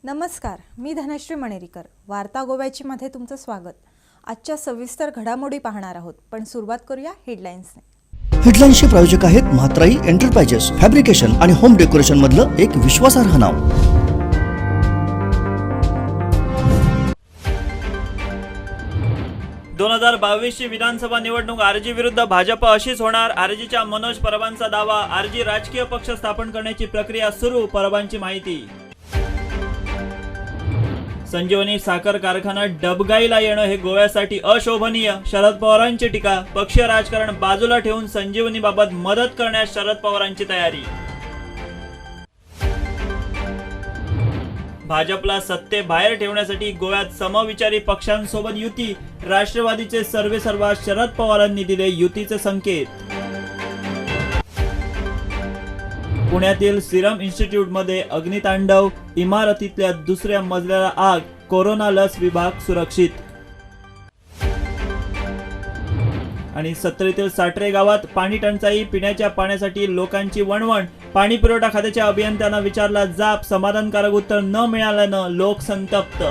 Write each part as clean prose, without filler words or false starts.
नमस्कार, मी धनश्री मणेरीकर. वार्ता गोव्याची मध्ये तुमचं स्वागत. आजच्या सविस्तर घडामोडी पाहणार आहोत, पण सुरुवात करूया हेडलाईन्सने. हेडलाईन्सचे प्रायोजक आहेत म्हात्राई एंटरप्राइजेस, फॅब्रिकेशन आणि होम डेकोरेशन मधलं एक विश्वासार्ह नाव. 2022ची विधानसभा निवडणूक आरजी विरुद्ध भाजप अशीच होणार. आरजीच्या मनोज परबांचा दावा. आरजी राजकीय पक्ष स्थापन करण्याची प्रक्रिया सुरू. परबांची माहिती. संजीवनी साखर कारखाना डबघाईला येणं हे गोव्यासाठी अशोभनीय. शरद पवारांची टीका. पक्षीय राजकारण बाजूला ठेवून संजीवनीबाबत मदत करण्यास शरद पवारांची तयारी. भाजपला सत्तेबाहेर ठेवण्यासाठी गोव्यात समविचारी पक्षांसोबत युती. राष्ट्रवादीचे सर्वेसर्वा शरद पवारांनी दिले युतीचे संकेत. पुण्यातील सिरम इन्स्टिट्यूटमध्ये अग्नितांडव. इमारतीतल्या दुसऱ्या मजल्याला आग. कोरोना लस विभाग सुरक्षित. आणि सत्तरीतील साटरे गावात पाणी टंचाई. पिण्याच्या पाण्यासाठी लोकांची वणवण. पाणी पुरवठा खात्याच्या अभियंत्यांना विचारला जाब. समाधानकारक उत्तर न मिळाल्यानं लोक संतप्त.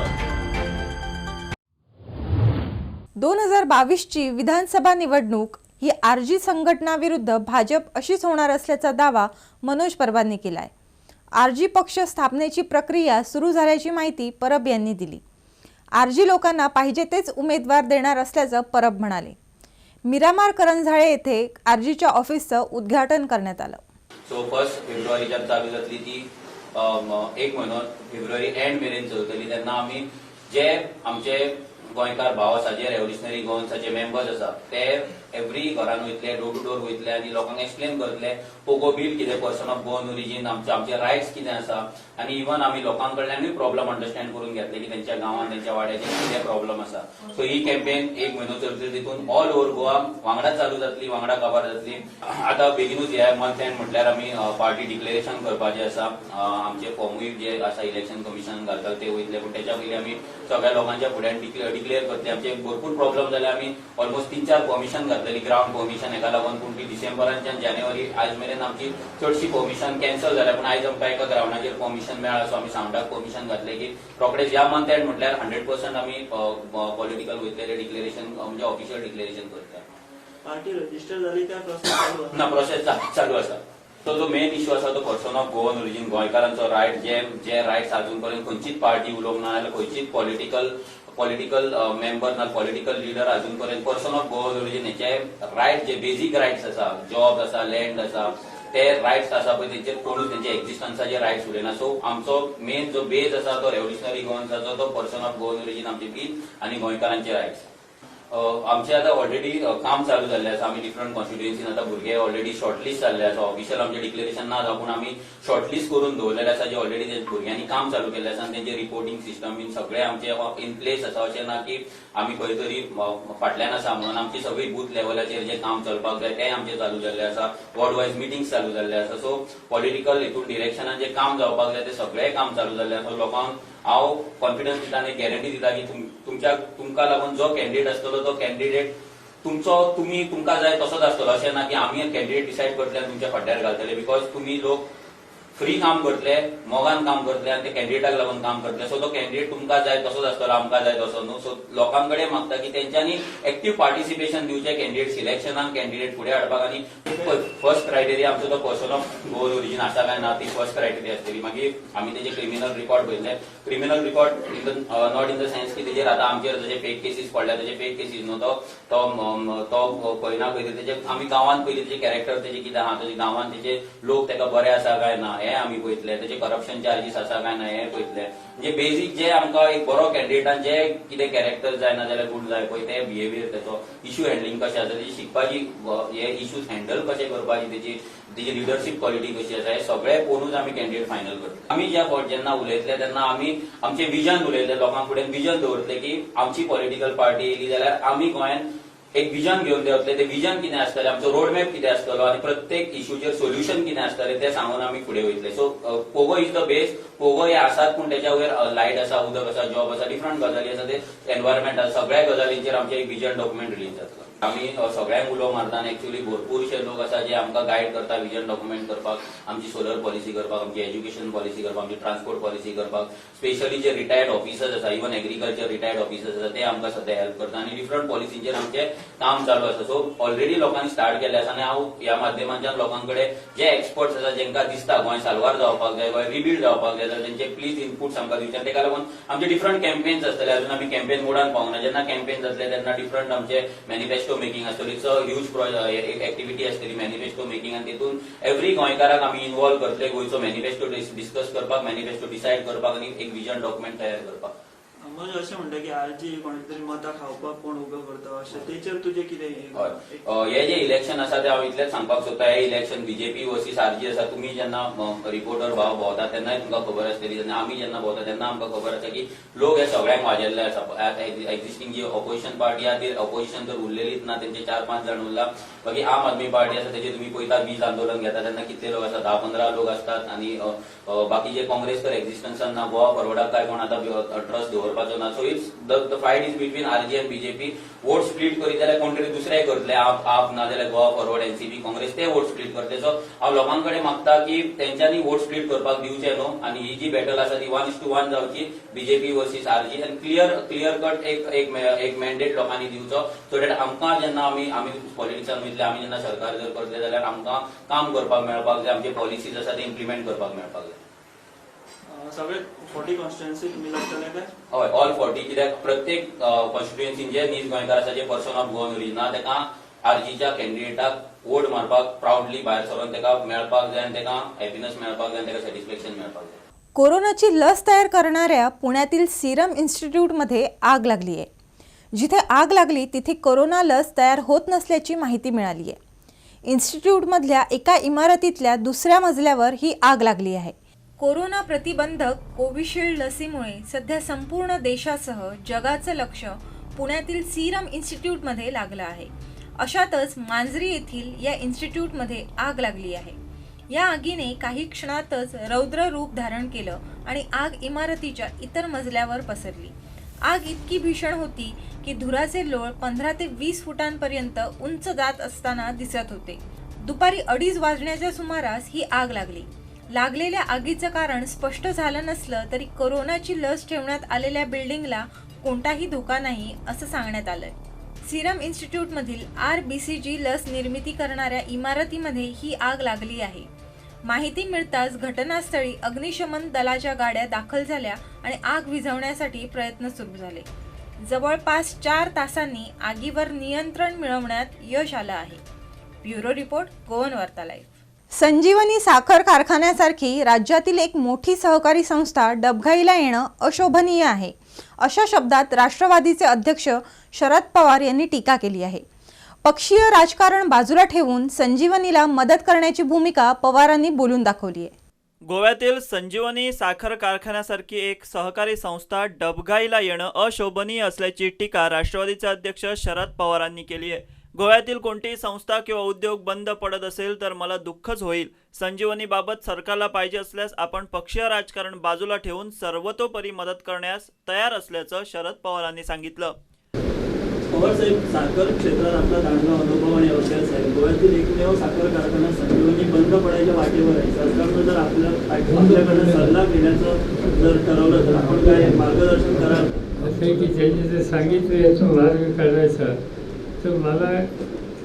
2022ची विधानसभा निवडणूक ही आरजी संघटनाविरुद्ध भाजप अशीच होणार असल्याचा दावा मनोज परबांनी केलाय. आरजी पक्ष स्थापनेची प्रक्रिया सुरू झाल्याची माहिती परब यांनी दिली. आरजी लोकांना पाहिजे तेच उमेदवार देणार असल्याचं परब म्हणाले. मिरामार करंजाळे येथे आरजीच्या ऑफिसचं उद्घाटन करण्यात आलं. सो 1 फेब्रुवारीच्या चालू जातली ती एक म्हयनो फेब्रुवारी एंड मेरेन चलतली. तेन्ना आमी जे आमचे गोंयकार भाव आसा, जे रेव्होल्युशनरी गोवन्साचे मेंबर्स आसा, ते एवरी घरान वयतले, डोर टू डोर वयतले आनी लोकांक एक्सप्लेन करतले पोगो बील कितें, पर्सन ऑफ गोवन ओरिजीन, आमचे रायट्स कितें आसा. आनी इवन आमी लोकांकडल्यानूय प्रॉब्लम अंडरस्टँड करून घेतले की तेंच्या गांवांत, तेंच्या वाड्याचेर कितें प्रॉब्लम आसा. सो ही कॅम्पेन एक म्हयनो चलतली. तितून ऑल ओव्हर गोवा वांगडा चालू जातली, वांगडा कव्हर जातली. आतां बेगीनूच ह्या मंथ एंड म्हटल्यार आमी पार्टी डिक्लेरेशन करपाचें आसा. आमचे फॉर्मूय जे आसा इलेक्शन कमिशन घालता ते वयतले, पूण तेच्या पयलीं आमी सगळ्या लोकांच्या फुड्यान डिक्लेअर करतले. आमचे भरपूर प्रॉब्लम जाले. आमी ऑलमोस्ट 3-4 परमिशन घातलेली, ग्राउंड परमिशन हेका लागून. पूण ती डिसेंबराच्यान जानेवारी आज मेरेन आमची चडशी परमिशन कॅन्सल जाल्या. पूण आयज आमकां एका ग्राउंडाचेर परमिशन मेळ्ळा. सो आमी सावंडाक परमिशन घातले की रोखडेच ह्या मंथ एंड म्हटल्यार 100% आमी पॉलिटिकल वयतले डिक्लेरेशन, म्हणजे ऑफिशियल डिक्लेरेशन करता. पार्टी रजिस्टर झाली त्या प्रोसेस ना, प्रोसेस चालू आसा. तो जो मेन इश्यू आसा तो पर्सन ऑफ गोवन ओरिजीन, गोंयकारांचो रायट, जे रायट्स अजून पर्यंत खंयचीच पार्टी उलोवंक ना, जाल्यार खंयचीच पॉलिटिकल मेंबर ना, पॉलिटिकल लिडर अजून पर्यंत पर्सन ऑफ गोवन ओरिजीन हेचे रायट, जे बेसिक रायट्स आसा, जॉब आसा, लँड आसा, ते रायट्स आसा पळय तेंचेर कोणूच तेंचे एक्झिस्टन्साचे रायट्स उलयना. सो आमचो मेन जो बेज आसा तो रेव्होल्युशनरी गोवन्साचो, तो पर्सन ऑफ गोवन ओरिजीन, आमचे बील आनी गोंयकारांचे रायट्स. आमचे आता ऑलरेडी काम चालू जाल्ले आसा. आमी डिफरंट कॉन्स्टिट्युएन्सीन आता भुरगे ऑलरेडी शॉर्टलिस्ट जाल्ले आसा. ऑफिशियल आमचे डिक्लेरेशन ना जावं, पूण आमी शॉर्टलिस्ट करून दवरलेले आसा, जे ऑलरेडी ते भुरग्यांनी काम चालू केल्ले आसा. आनी तेंचे रिपोर्टिंग सिस्टम बीन सगळे आमचे इन प्लेस आसा. अशें ना की आमी खंय तरी फाटल्यान आसा म्हणून. आमची सगळी बूथ लेवलाचेर जे काम चलपाक जाय ते आमचे चालू जाल्ले आसा. वॉर्ड वायज मिटिंग्स चालू जाल्ले आसा. सो पॉलिटिकल हितून डिरेक्शनान जे काम जावपाक जाय ते सगळे काम चालू जाल्ले आसा. लोकांक हांव कॉन्फिडन्स दिता आनी गॅरंटी दिता की तुमकां लागून जो कॅन्डिडेट आसतलो तो कॅन्डिडेट तुमकां जाय तसोच आसतलो. अशें ना की आमी कॅन्डिडेट डिसायड करतले आनी तुमच्या फाटल्यार घालतले. बिकॉज तुमी लोक फ्री काम करतले, मोगान काम करतले आनी ते कॅन्डिडेटाक लागून काम करतले. सो तो कॅन्डिडेट तुमकां जाय तसोच आसतलो, आमकां जाय तसो न्हू. सो लोकांकडे मागता की तेंच्यांनी एक्टिव्ह पार्टिसिपेशन दिवचें कॅन्डिडेट सिलेक्शनाक, कॅन्डिडेट फुडें हाडपाक. आनी फर्स्ट क्रायटेरिया आमचो तो पर्सन ऑफ गोवन ओरिजीन आसा काय ना, ती फर्स्ट क्रायटेरिया आसतली. मागीर आमी तेजे क्रिमिनल रिकॉर्ड पळयले. Criminal record not in the sense की तेजेर आतां आमचेर जशे फेक केसीस पडल्या, तेजे फेक केसीस न्हू, तो पळयना. पयलीं तेजे आमी गांवांत पयलीं तेजे कॅरेक्टर तेजे कितें आहा, तेजे गांवांत तेजे लोक तेका बरे आसा काय ना हे आमी पळयतले. तेजे करप्शन चार्जीस आसा काय ना हे पळयतले. म्हणजे बेसिक जे आमकां एक बरो कॅन्डिडेटान जे कितें कॅरेक्टर जाय ना जाल्यार गूण जाय पळय, ते बिहेवियर, तेचो इश्यू हँडलिंग कशें आसा, तेजी शिकपाची, हे इश्यूज हँडल कशें करपाची, तेजी लिडरशीप क्वॉलिटी कशी आसा, हे सगळे पळोवनूच आमी कॅन्डिडेट फायनल करता. आमी जेन्ना उलयतले तेन्ना आमी आमचे विजन उलयतले, लोकां फुडें विजन दवरतले की आमची पॉलिटिकल पार्टी येयली जाल्यार आमी गोंयांत एक विजन घेऊन देवतले ते विजन कितें आसतलें आमचो रोड मॅप कितें आसतलो आनी प्रत्येक इश्यूचेर सोल्युशन कितें आसतलें तें सांगून आमी फुडें वयतले. So pogo is the base. Pogo हे आसात पूण त्याच्या वयर लायट आसा, उदक आसा, जॉब आसा, डिफरंट गजाली आसा, ते एनवायरमेंट आसा, सगळ्या गजालींचेर आमचें एक विजन डॉक्युमेंट रिलीज जातलो. आमी सगळ्यांक उलो मारता आनी एक्चुअली भरपूरशे लोक आसा जे आमकां गायड करता विजन डॉक्युमेंट करपाक, आमची सोलर पॉलिसी करपाक, आमची एज्युकेशन पॉलिसी करपाक, आमची ट्रान्सपोर्ट पॉलिसी करपाक. स्पेशली जे रिटायर्ड ऑफिसर्स आसा, इवन एग्रीकल्चर रिटायर्ड ऑफिसर्स आसा, ते आमकां सध्या हेल्प करता आनी डिफरंट पॉलिसींचेर आमचें काम चालू आसा. सो ऑलरेडी लोकांनी स्टार्ट केल्लें आसा आनी हांव ह्या माध्यमांतल्यान लोकांकडे जे एक्सपर्ट्स आसा जेंकां दिसता गोंय साल्वार जावपाक जाय, गोंय रिबिल्ड जावपाक जाय, जाल्यार तेंचे प्लीज इनपुट्स आमकां दिवचे. ताका लागून आमचे डिफरंट कॅम्पेन्स आसतले. अजून आमी कॅम्पेन मोडान पावना. जेन्ना कॅम्पेन जातले तेन्ना डिफरंट आमचे मॅनिफेस्टो मेकिंग आसतली. ह्यूज एक एक्टिविटी आसतली मॅनिफेस्टो मेकिंग आनी तितून एव्हरी गोंयकाराक आमी इन्वॉल्व करतले गोंयचो मॅनिफेस्टो डिस्कस करपाक, मॅनिफेस्टो डिसायड करपाक आनी एक विजन डॉक्युमेंट तयार करपाक. म्हणजे अशें म्हणटा की आरजी कोणी तरी मतां खावपाक कोण उबो करता अशें तेचेर तुजें कितें हे जे इलेक्शन आसा ते हांव इतलेंच सांगपाक सोदता. हे इलेक्शन बीजेपी वर्सीस आरजी आसा. तुमी जेन्ना रिपोर्टर भाव भोंवता तेन्नाय तुमकां खबर आसतली, जेन्ना आमी जेन्ना भोंवता तेन्ना आमकां खबर आसा की लोक हे सगळ्यांक वाजेल्ले आसा. एक्झिस्टिंग जी ऑपोजिशन पार्टी आहा ती ऑपोजिशन तर उरलेलीच ना, तेंचे 4-5 जाण उरला. बाकी आम आदमी पार्टी आसा तेजे तुमी पळयता वीज आंदोलन घेता तेन्ना कितले लोक आसा, 10-15 लोक असतात. आनी बाकी जे काँग्रेस तर एक्झिस्टन्सान ना, गोवा फॉरवर्डाक काय कोण आतां ट्रस्ट दवरपाचो ना. So it's the fight is between RG आनी बीजेपी. वोट स्प्लीट करीत जाल्यार कोण तरी दुसरे करतले, आप ना जाल्यार गोवा फॉरवर्ड, एनसीपी, काँग्रेस ते वोट स्प्लीट करतले. सो हांव लोकांकडे मागता की तेंच्यांनी वोट स्प्लीट करपाक दिवचे न्हू आनी ही जी बॅटल आसा ती 1:1 जावची बीजेपी वर्सीस आरजी. आनी क्लियर कट एक मॅन्डेट लोकांनी दिवचो सो दॅट आमकां जेन्ना आमी पॉलिटिक्सान वयतले, आमी जेन्ना सरकार जर करतले जाल्यार आमकां काम करपाक मेळपाक जाय, आमचे पॉलिसीज आसा ते इम्प्लिमेंट करपाक मेळपाक जाय. सगळे 40 कॉन्स्टिट्युएन्सी तुमी लढतले काय? हय, ऑल 40. कित्याक प्रत्येक कॉन्स्टिट्युएन्सीन जे नीज गोंयकार आसा, जे पर्सन ऑफ गोवन ओरिजिन आहा, तेका आरजीच्या कॅन्डिडेटाक वोट मारपाक प्राउडली भायर सरून तेका मेळपाक जाय आनी तेका हॅपीनेस मेळपाक जाय आनी तेका सॅटिस्फॅक्शन मेळपाक जाय. कोरोनाची लस तयार करणाऱ्या पुण्यातील सिरम इन्स्टिट्यूटमध्ये आग लागली आहे. जिथे आग लागली तिथे कोरोना लस तयार होत नसल्याची माहिती मिळाली आहे. इन्स्टिट्यूटमधल्या एका इमारतीतल्या दुसऱ्या मजल्यावर ही आग लागली आहे. कोरोना प्रतिबंधक कोविशिल्ड लसीमुळे सध्या संपूर्ण देशासह जगाचं लक्ष पुण्यातील सिरम इन्स्टिट्यूटमध्ये लागलं आहे. अशातच मांजरी येथील या इन्स्टिट्यूटमध्ये आग लागली आहे. या आगीने काही क्षणातच रौद्र रूप धारण केलं आणि आग इमारतीच्या इतर मजल्यावर पसरली. आग इतकी भीषण होती की धुराचे लोळ 15 ते 20 फुटांपर्यंत उंच जात असताना दिसत होते. दुपारी 2:30 वाजण्याच्या सुमारास ही आग लागली. लागलेल्या आगीचं कारण स्पष्ट झालं नसलं तरी कोरोनाची लस ठेवण्यात आलेल्या बिल्डिंगला कोणताही धोका नाही असं सांगण्यात आलंय. सिरम इन्स्टिट्यूटमधील RBCG लस निर्मिती करणाऱ्या इमारतीमध्ये ही आग लागली आहे. माहिती मिळताच घटनास्थळी अग्निशमन दलाच्या गाड्या दाखल झाल्या आणि आग विझवण्यासाठी प्रयत्न सुरू झाले. जवळपास 4 तासांनी आगीवर नियंत्रण मिळवण्यात यश आलं आहे. Bureau report, Goan Varta live. संजीवनी साखर कारखान्यासारखी राज्यातील एक मोठी सहकारी संस्था डबघाईला येणं अशोभनीय आहे, अशा शब्दात राष्ट्रवादीचे अध्यक्ष शरद पवार यांनी टीका केली आहे. पक्षीय राजकारण बाजूला ठेवून संजीवनीला मदत करण्याची भूमिका पवारांनी बोलून दाखवली आहे. गोव्यातील संजीवनी साखर कारखान्यासारखी एक सहकारी संस्था डबघाईला येणं अशोभनीय असल्याची टीका राष्ट्रवादीचे अध्यक्ष शरद पवारांनी केली आहे. गोव्यातील कोणतीही संस्था किंवा उद्योग बंद पडत असेल तर मला दुःखच होईल. संजीवनीबाबत सरकारला पाहिजे असल्यास आपण पक्षीय राजकारण बाजूला ठेवून सर्वतोपरी मदत करण्यास तयार असल्याचं शरद पवारांनी सांगितलं. पवार साहेब, साखर क्षेत्रात आपला दांडगा अनुभव आणि अभ्यास आहे. गोव्यातील एकमेव साखर कारखाना संजीवनी बंद पडायच्या वाटेवर आहे. सरकारनं जर आपल्याकडे सल्ला घेण्याचं जर ठरवलं तर आपण काय मार्गदर्शन कराल? असं की त्यांनी जर सांगितलं याचा मार्ग काढायचा तर मला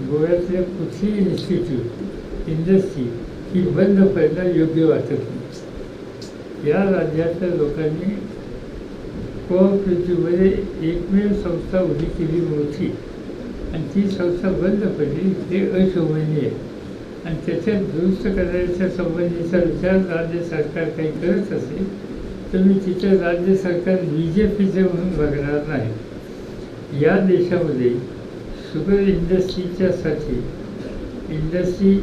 गोव्यातल्या कुठली इन्स्टिट्यूट इंडस्ट्री ही बंद पडणं योग्य वाटत नाही. या राज्यातल्या लोकांनी कोऑपरेटिव्हमध्ये एकमेव संस्था उभी केली मोठी आणि ती संस्था बंद पडली, हे अशोभनीय आहे. आणि त्याच्यात दुरुस्त करण्याच्या संबंधीचा विचार राज्य सरकार काही करत असेल तर मी तिथं राज्य सरकार BJPचं म्हणून बघणार नाही. या देशामध्ये शुगर इंडस्ट्रीच्यासाठी इंडस्ट्री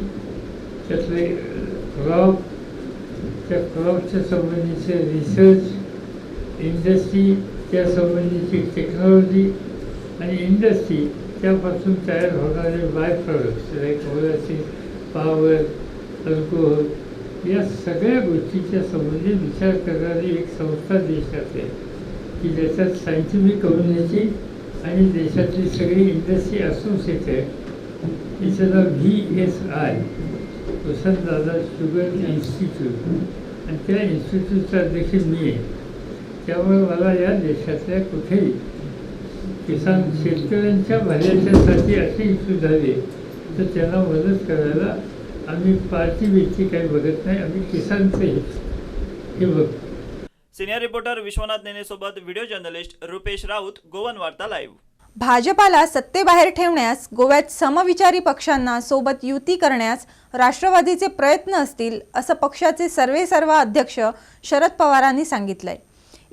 त्यातले क्रॉप, त्या क्रॉपच्या संबंधीचे रिसर्च, इंडस्ट्री त्या संबंधीची टेक्नॉलॉजी आणि इंडस्ट्री त्यापासून तयार होणारे by products like molasses, power, alcohol या सगळ्या गोष्टीच्या संबंधी विचार करणारी एक संस्था देशात आहे की ज्याच्यात सायंटिफिक कम्युनिटी आणि देशातली सगळी इंडस्ट्री असोसिएट आहे. तिचं नाव VSI, वसंतदादा शुगर इन्स्टिट्यूट, आणि त्या इन्स्टिट्यूटचा देखील मी आहे. त्यामुळे मला या देशातल्या कुठेही किसान शेतकऱ्यांच्या भल्याच्यासाठी असे इश्यू झाले तर त्यांना मदत करायला आम्ही पार्टी व्यक्ती काही बघत नाही, आम्ही किसानचं हित हे बघतो. सिनियर रिपोर्टर विश्वनाथ नेनेसोबत video journalist Rupesh Raut, Goan Varta live. भाजपाला सत्तेबाहेर ठेवण्यास, गोव्यात समविचारी पक्षांना सोबत युती करण्यास राष्ट्रवादीचे प्रयत्न असतील असं पक्षाचे सर्वेसर्वा अध्यक्ष शरद पवारांनी सांगितलंय.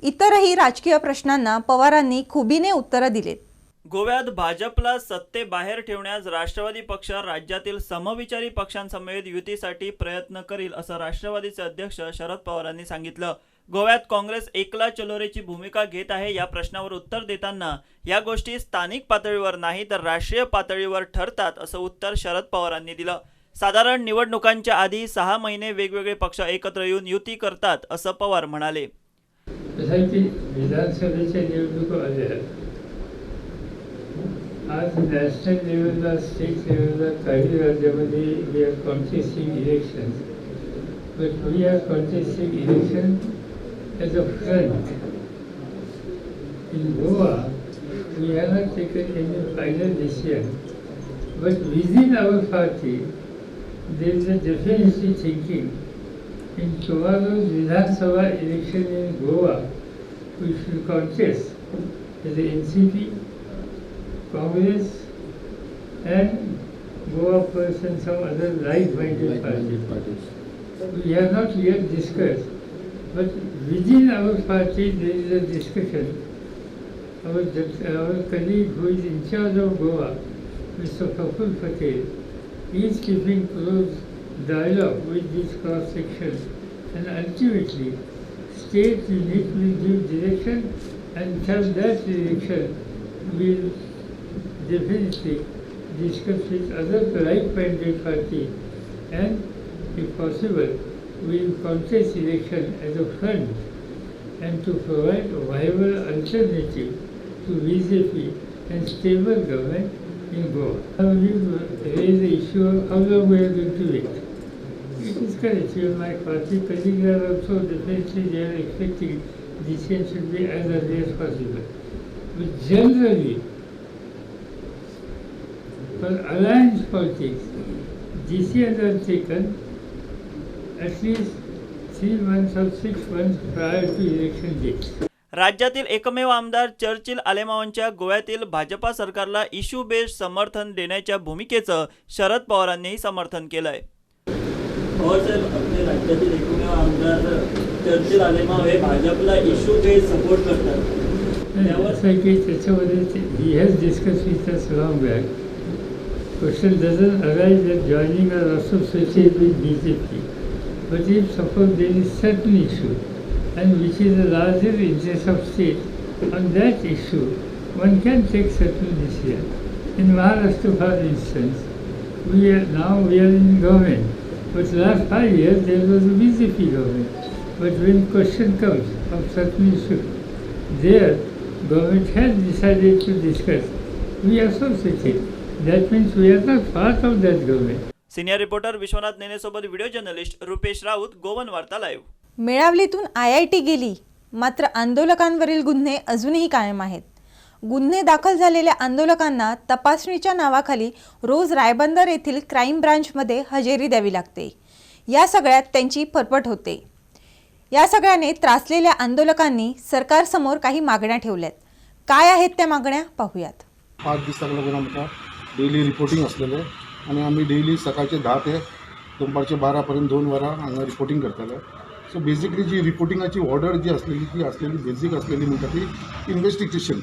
इतरही राजकीय प्रश्नांना पवारांनी खुबीने उत्तरं दिलीत. गोव्यात भाजपला सत्तेबाहेर ठेवण्यास राष्ट्रवादी पक्ष राज्यातील समविचारी पक्षांसमवेत युतीसाठी प्रयत्न करील असं राष्ट्रवादीचे अध्यक्ष शरद पवारांनी सांगितलं. गोव्यात काँग्रेस एकला चलोरेची भूमिका घेत आहे या प्रश्नावर उत्तर देताना या गोष्टी स्थानिक पातळीवर नाही तर राष्ट्रीय पातळीवर ठरतात असं उत्तर शरद पवारांनी दिलं. साधारण निवडणुकांच्या आधी 6 महिने वेगवेगळे पक्ष एकत्र येऊन युती करतात असं पवार म्हणाले. जसं की विधानसभेच्या निवडणुका आल्या, आज नॅशनल लेवलला, स्टेट लेवलला काही राज्यामध्ये we are contesting election, but we are contesting election as a front. In Goa, we have not taken any final decision, but within our party, there is a definitely thinking. In tomorrow's Vidhan Sabha election in Goa, we should contest as the NCP, Congress, and Goa First and some other like-minded parties. We have not yet discussed. But within our party there is a discussion. Our colleague who is in charge of Goa, Mr. Praful Patel, is keeping close dialogue with this cross section, and ultimately state unit will give direction, and from that direction will definitely discuss with other like-minded party, and if possible we will contest election as a front and to provide a viable alternative to BJP and stable government in Goa. Now we raise the issue of how long we are going to wait. It is correct. Even my party colleagues are also definitely they are expecting decision should be as early as possible. But generally, for alliance politics, decisions are taken at least 3 months or 6 months prior to election dates. राज्यातील एकमेव आमदार Churchill आलेमावांच्या गोव्यातील भाजपा सरकारला issue based समर्थन देण्याच्या भूमिकेचं शरद पवारांनीही समर्थन केलंय. पवार साहेब, आपले राज्यातील एकमेव आमदार चर्चिल आलेमाव हे भाजपला इश्यू बेस्ड सपोर्ट करतात. त्यावर की त्याच्यामध्ये he has discussed with us long back. Question doesn't arise that joining or associated with BJP. But if suppose there is certain issue and which is a larger interest of state, on that issue one can take certain decision. In Maharashtra, for instance, we are in government, but last 5 years there was a BJP government. But when question comes of certain issue, there government has decided to discuss. We associated. That means we are not part of that government. Senior reporter Vishwanath नेनेसोबत video journalist Rupesh Raut, Goan Varta live. मेळावलीतून IIT गेली, मात्र आंदोलकांवरील गुन्हे अजूनही कायम आहेत. गुन्हे दाखल झालेल्या आंदोलकांना तपासणीच्या नावाखाली रोज रायबंदर येथील क्राईम ब्रांचमध्ये हजेरी द्यावी लागते. या सगळ्यात त्यांची फरफट होते. या सगळ्याने त्रासलेल्या आंदोलकांनी सरकारसमोर काही मागण्या ठेवल्यात. काय आहेत त्या मागण्या पाहूयात. 5 दिसाक लागून आमकां डेली रिपोर्टिंग आसलेलें आनी आमी डेली सकाळचे 10 ते दनपारचे 12 पर्यंत 2 वरां हांगा रिपोर्टिंग करताले. सो बेसिकली जी रिपोर्टिंगाची ऑर्डर जी आसलेली ती आसलेली बेसीक आसलेली म्हणटा ती इन्वेस्टिगेशन.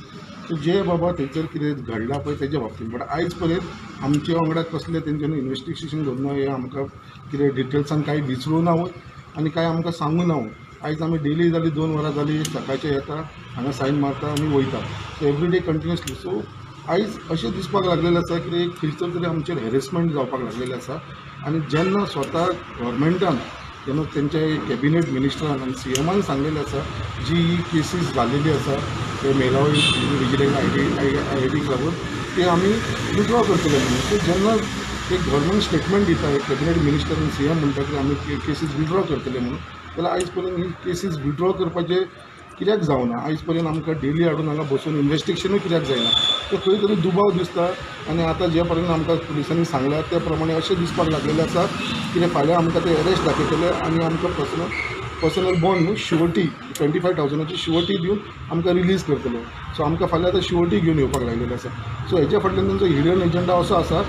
सो जे बाबा थंयसर कितें घडलां पळय तेजे बाबतींत. बट आयज पर्यंत आमचे वांगडा कसलें तेंच्यांनी इन्वेस्टिगेशन करूना हें आमकां कितें डिटेल्सान कांय विचारूं ना आनी कांय आमकां सांगूं ना. आयज आमी डेली जाली 2 वरां जाली सकाळचे येता हांगा सायन मारता आनी वयता. So every day continuously. So आयज अशें दिसपाक लागलेलें आसा की खंयसर तरी आमचेर हॅरेसमेंट जावपाक लागलेलें आसा आनी जेन्ना स्वता गव्हर्मेंटान जेन्ना तेंच्या कॅबिनेट मिनिस्टरान आनी CMान सांगलेलें आसा जी ही केसीस जाल्लेली आसा ते मेलावळी विजिलंट आयडीक लागून ते आमी विथड्रॉ करतले म्हणून. सो जेन्ना एक गव्हर्मेंट स्टेटमेंट दिता एक कॅबिनेट मिनिस्टर आनी CM म्हणटा की आमी केसीस विथड्रॉ करतले म्हणून, जाल्यार आयज पर्यंत ही केसीस विथड्रॉ करपाचें कित्याक जावना. आयज पर्यंत आमकां डेली हाडून हांगा बसून इन्व्हेस्टिगेशनूय कित्याक जायना ते खंय तरी दुबाव दिसता. आनी आतां जे पर्यंत आमकां पुलिसांनी सांगल्या त्या प्रमाणे अशें दिसपाक लागलेलें आसा की फाल्यां आमकां ते अरेस्ट दाखयतले आनी आमकां पर्सनल बॉन्ड न्हू शिवटी 25,000ची शिवटी दिवन आमकां रिलीज करतले. सो आमकां फाल्यां आतां शिवटी घेवन येवपाक लागलेले आसा. सो हेच्या फाटल्यान तांचो हिडन एजंडा असो आसा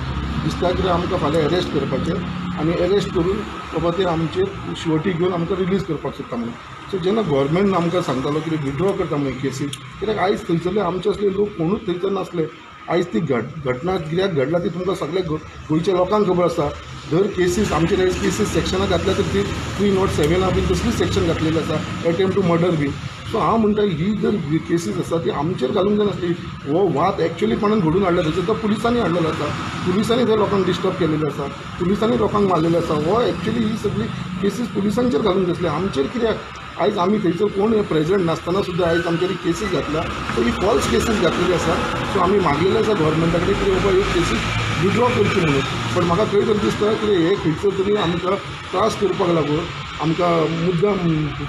दिसता की आमकां फाल्यां अरेस्ट करपाचें आनी अरेस्ट करून बाबा ते आमचेर शिवटी घेवन आमकां रिलीज करपाक सोदता म्हणून. सो जेन्ना गव्हर्मेंट आमकां सांगतालो की विथड्रॉ करता म्हणून केसीस कित्याक आयज थंयसरले आमचे असले लोक कोणूच थंयसर नासले. आयज ती घटना कित्याक घडला ती तुमकां सगळ्या गोंयच्या लोकांक खबर आसा. दर केसीस आमचे केसीस सेक्शनाक घातल्या तर ती 307 बीन तसलीच सेक्शन घातलेली आसा अटेम्प्ट टू मर्डर बीन. सो हांव म्हणटा ही जर केसीस आसा ती आमचेर घालूंक जाय नासली. हो वाद एक्चुअली कोणान घडून हाडला थंयसर तो पुलिसांनी हाडलेलो आसा. पुलिसांनी त्या लोकांक डिस्टर्ब केलेले आसा. पुलिसांनी लोकांक मारलेले आसा. हो एक्चुअली ही सगळी केसीस पुलिसांचेर घालूंक जाय आसली. आमचेर कित्याक आयज आमी थंयसर कोण प्रेजिडेंट नासतना सुद्दां आयज आमचेर केसीस घातल्या. सो ही फॉल्स केसीस घातलेली आसा. सो आमी मागलेले आसा गव्हर्मेंटा कडेन की बाबा ह्यो केसीस विथड्रॉ करची म्हणून. पण म्हाका खंय तरी दिसता की हे खंयसर तरी आमकां त्रास करपाक लागून आमकां मुद्दाम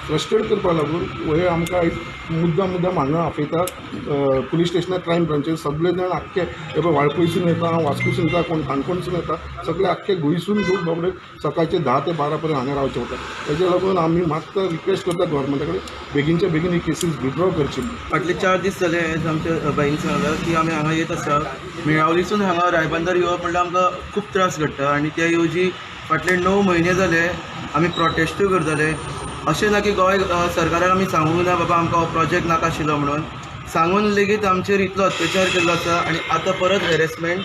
फ्रस्ट्रेट करपाक लागून हे आमकां आयज मुद्दाम हांगा आपयता पुलीस स्टेशनार क्रायम ब्रांचेर सगळे जाण आख्खे हे पळय वाळपयसून येता वास्कोसून येता कोण काणकोणसून येता सगळे आख्खे गोंयसून लोक बाबडे सकाळचे 10 ते 12 पर्यंत हांगा रावचे पडटा. तेज्या लागून आमी मागता रिक्वेस्ट करता गव्हर्मेंटा कडेन बेगीनच्या बेगीन ही केसीस विथड्रॉ करची. फाटले 4 दीस जाले आमच्या बाईन सांगला की आमी हांगा येत आसा मेळावलीसून हांगा रायबंदर येवप म्हणल्यार आमकां खूब त्रास घडटा आनी त्या येवजी फाटले 9 म्हयने जाले आमी प्रोटेस्टूय करताले. अशें ना की गोंय सरकाराक आमी सांगूंक ना बाबा आमकां हो प्रोजेक्ट नाका आशिल्लो म्हणून सांगून लेगीत आमचेर इतलो अत्याचार केल्लो आसा आनी आतां परत हॅरेसमेंट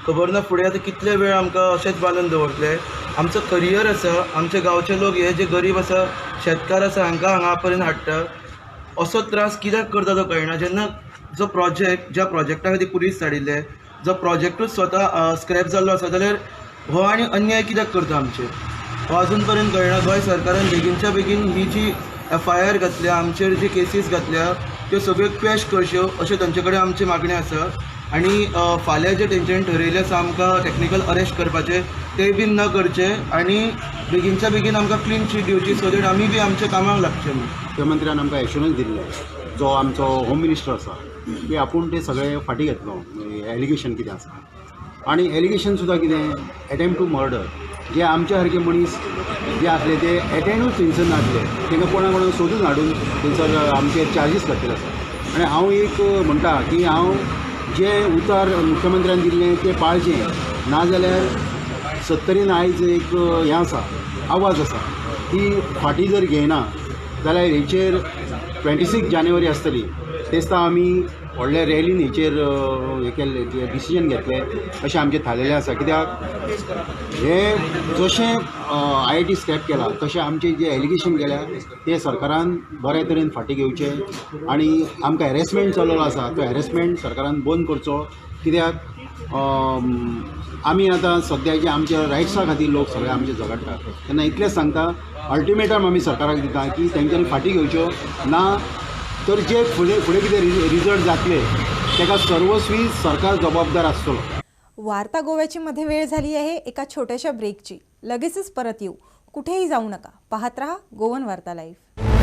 खबर ना फुडें आतां कितले वेळ आमकां अशेंच बांदून दवरतले. आमचो करियर आसा आमचे गांवचे लोक हे जे गरीब आसा शेतकार आसा हांकां हांगा पर्यंत हाडटा असो त्रास कित्याक करता तो कळना. जेन्ना जो प्रोजेक्ट ज्या प्रोजेक्टा खातीर पुलीस धाडिल्ले जो प्रोजेक्टूच स्वता स्क्रॅप जाल्लो आसा जाल्यार हो आनी अन्याय कित्याक करता आमचेर हो अजून पर्यंत कळना. गोंय सरकारान बेगीनच्या बेगीन ही जी FIR घातल्या आमचेर जी केसीस घातल्या त्यो सगळ्यो क्वॅश करच्यो अशें तांचे कडेन आमची मागणी आसा. आनी फाल्यां जे तेंच्यांनी ठरयलें आसा आमकां टेक्निकल अरेस्ट करपाचें तें बीन न करचें आनी बेगीनच्या बेगीन आमकां क्लीन शीट दिवची सो दॅट आमी बी आमच्या कामाक लागचें. मुख्यमंत्र्यान आमकां एश्युरन्स दिल्ले जो आमचो होम मिनिस्टर आसा की आपूण ते सगळे फाटी घेतलो एलिगेशन कितें आसा आनी एलिगेशन सुद्दां कितें अटेम्प्ट टू मर्डर जे आमचे सारके मनीस जे आसले ते एटेंडूच थंयसर नासले तांकां कोणाक सोदून हाडून थंयसर आमचे चार्जीस घातलेले आसा. आनी हांव एक म्हणटा की हांव जे उतार मुख्यमंत्र्यान दिल्लें तें पाळचें नाजाल्यार सत्तरीन आयज एक हें आसा आवाज आसा ती फाटी जर घेयना जाल्यार हेचेर 26 जानेवारी आसतली तेस्ता आमी व्हडल्या रॅलीन हेचेर हें केल्लें डिसिजन घेतलें अशें आमचें थारलेलें आसा. कित्याक हे जशें IIT स्क्रॅप केला तशें आमचें जें एलिगेशन केल्या तें सरकारान बऱ्या तरेन फाटीं घेवचें आनी आमकां हॅरेसमेंट चललो आसा तो हॅरेसमेंट सरकारान बंद करचो. कित्याक आमी आतां सद्याचे आमच्या रायट्सा खातीर लोक सगळे आमचे झगडटा तेन्ना इतलेंच सांगता अल्टिमेटम आमी सरकाराक दिता की तेंच्यांनी फाटीं घेवच्यो ना तर जे फुडें कितें रिजल्ट जातले ताका सर्वस्वी सरकार जबाबदार आसतलो. वार्ता गोव्याची मध्ये वेळ झाली आहे एका छोट्याशा ब्रेकची. लगेचच परत येऊ. कुठेही जाऊ नका. पाहत रहा गोवन वार्ता लाईव्ह.